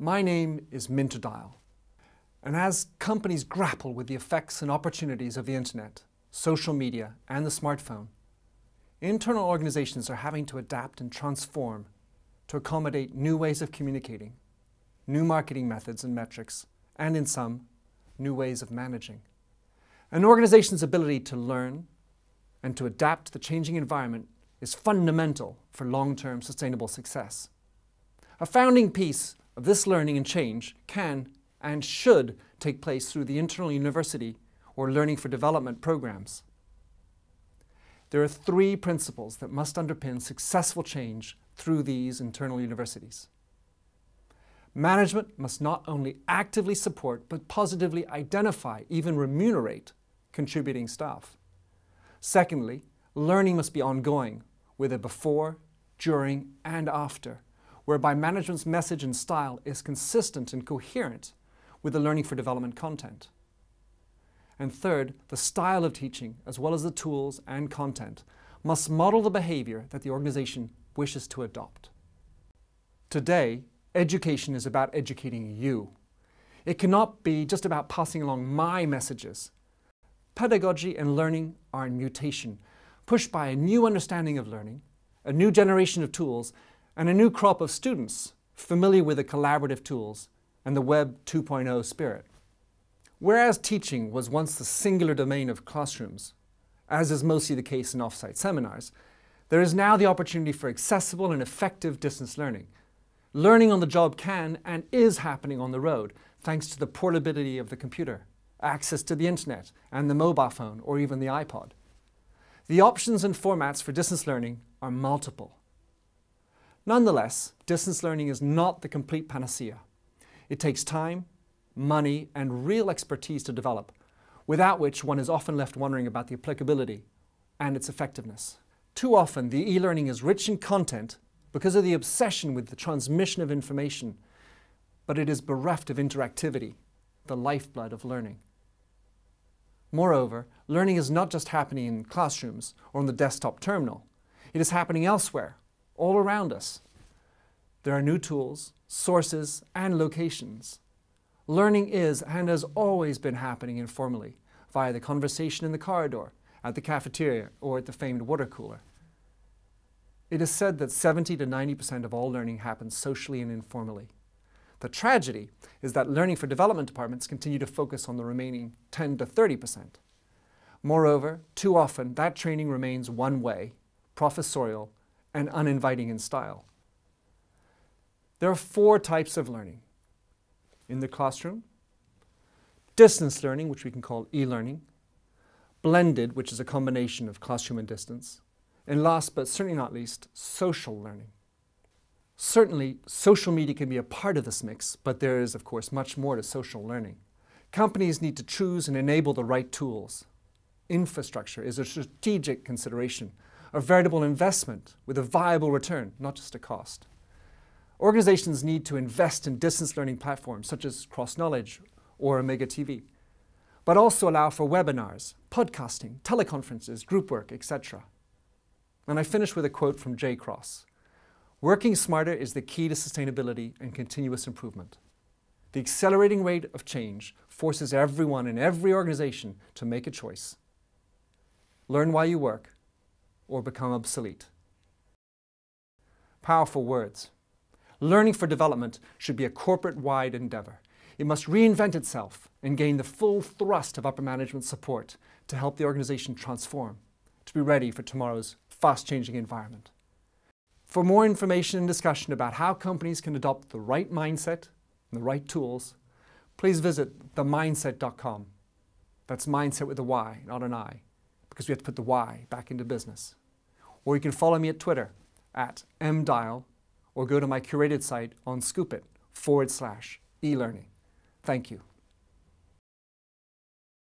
My name is Minter Dial, and as companies grapple with the effects and opportunities of the internet, social media, and the smartphone, internal organizations are having to adapt and transform to accommodate new ways of communicating, new marketing methods and metrics, and in some, new ways of managing. An organization's ability to learn and to adapt to the changing environment is fundamental for long-term sustainable success. A founding piece of this learning and change can and should take place through the internal university or learning for development programs. There are three principles that must underpin successful change through these internal universities. Management must not only actively support, but positively identify, even remunerate, contributing staff. Secondly, learning must be ongoing, with a before, during, and after, whereby management's message and style is consistent and coherent with the learning for development content. And third, the style of teaching, as well as the tools and content, must model the behavior that the organization wishes to adopt. Today, education is about educating you. It cannot be just about passing along my messages. Pedagogy and learning are in mutation, pushed by a new understanding of learning, a new generation of tools, and a new crop of students familiar with the collaborative tools and the Web 2.0 spirit. Whereas teaching was once the singular domain of classrooms, as is mostly the case in off-site seminars, there is now the opportunity for accessible and effective distance learning. Learning on the job can and is happening on the road, thanks to the portability of the computer, access to the internet and the mobile phone or even the iPod. The options and formats for distance learning are multiple. Nonetheless, distance learning is not the complete panacea. It takes time, money, and real expertise to develop, without which one is often left wondering about the applicability and its effectiveness. Too often, the e-learning is rich in content because of the obsession with the transmission of information, but it is bereft of interactivity, the lifeblood of learning. Moreover, learning is not just happening in classrooms or on the desktop terminal. It is happening elsewhere, all around us. There are new tools, sources, and locations. Learning is and has always been happening informally, via the conversation in the corridor, at the cafeteria, or at the famed water cooler. It is said that 70 to 90% of all learning happens socially and informally. The tragedy is that learning for development departments continue to focus on the remaining 10 to 30%. Moreover, too often that training remains one way, professorial, and uninviting in style. There are four types of learning. In the classroom, distance learning, which we can call e-learning, blended, which is a combination of classroom and distance, and last but certainly not least, social learning. Certainly, social media can be a part of this mix, but there is, of course, much more to social learning. Companies need to choose and enable the right tools. Infrastructure is a strategic consideration, a veritable investment with a viable return, not just a cost. Organizations need to invest in distance learning platforms such as CrossKnowledge or Omega TV, but also allow for webinars, podcasting, teleconferences, group work, etc. And I finish with a quote from Jay Cross. Working smarter is the key to sustainability and continuous improvement. The accelerating rate of change forces everyone in every organization to make a choice. Learn while you work, or become obsolete. Powerful words. Learning for development should be a corporate-wide endeavor. It must reinvent itself and gain the full thrust of upper management support to help the organization transform, to be ready for tomorrow's fast-changing environment. For more information and discussion about how companies can adopt the right mindset and the right tools, please visit themindset.com. That's mindset with a Y, not an I, because we have to put the Y back into business. Or you can follow me at Twitter @mdial, or go to my curated site on Scoopit /e-learning. Thank you.